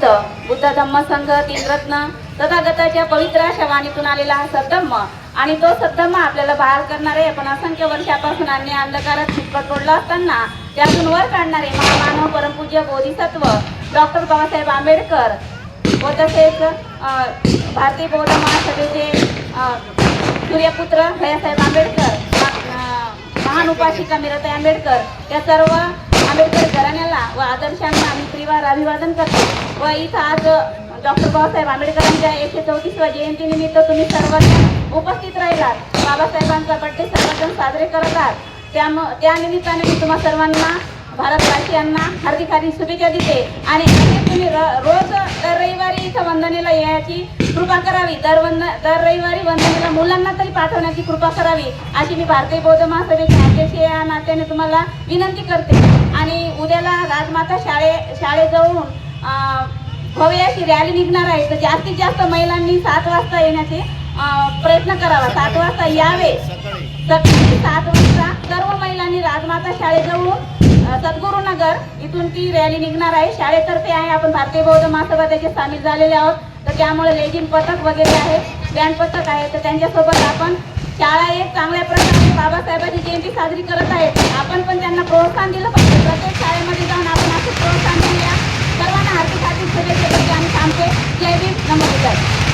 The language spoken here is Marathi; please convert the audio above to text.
बुद्ध धम्म संघ तीन रत्न तथागताच्या पवित्र अशा वाणीतून आलेला हा सद्धम्म आणि तो सद्धम्म आपल्याला बाहेर करणारे पण असंख्य वर्षापासून अन्य अंधकारात चिपट पडला असताना त्यातून वर काढणारे महामानव परमपूज्य बोधिसत्व डॉक्टर बाबासाहेब आंबेडकर व तसेच भारतीय बौद्ध महासभेचे सूर्यपुत्र भैयासाहेब आंबेडकर, महान उपासिका मीराताई आंबेडकर या सर्व आंबेडकर घराण्याला व आदर्शांना आम्ही त्रिवार अभिवादन करतो व इथं आज डॉक्टर बाबासाहेब आंबेडकरांच्या 134व्या जयंतीनिमित्त तुम्ही सर्वजण उपस्थित राहिलात। बाबासाहेबांचा बड्डे सर्वजण साजरे करत आहात। त्या निमित्ताने मी तुम्हा सर्वांना भारतवासियांना हार्दिक शुभेच्छा देते आणि तुम्ही रोज दर रविवारी इथं वंदनेला यायची कृपा करावी। दर रविवारी वंदनेला मुलांना तरी पाठवण्याची कृपा करावी अशी मी भारतीय बौद्ध महासभेचे अध्यक्ष या नात्याने तुम्हाला विनंती करते। आणि उद्याला राजमाता शाळेजवळून भव्य अशी रॅली निघणार आहे, तर जास्तीत जास्त महिलांनी 7 वाजता येण्याचे प्रयत्न करावा। 7 वाजता यावे, सकाळी 7 वाजता सर्व महिलांनी राजमाता शाळेजवळून सद्गुरुनगर इथून ती रॅली निघणार आहे। शाळेतर्फे आहे, आपण भारतीय बौद्ध महासभा त्याचे सामील झालेले आहोत, तर त्यामुळे लेझिम पथक वगैरे आहे, बँड पथक आहे, तर त्यांच्यासोबत आपण शाळा एक चांगल्या प्रकारे बाबासाहेबांची जयंती साजरी करत आहेत। आपण पण त्यांना प्रोत्साहन दिलं पाहिजे। प्रत्येक शाळेमध्ये जाऊन आपण असं प्रोत्साहन देऊया। सर्वांना हार्दिक शुभेच्छा देते आणि थांबते। जय भीम, नमो बुद्धाय।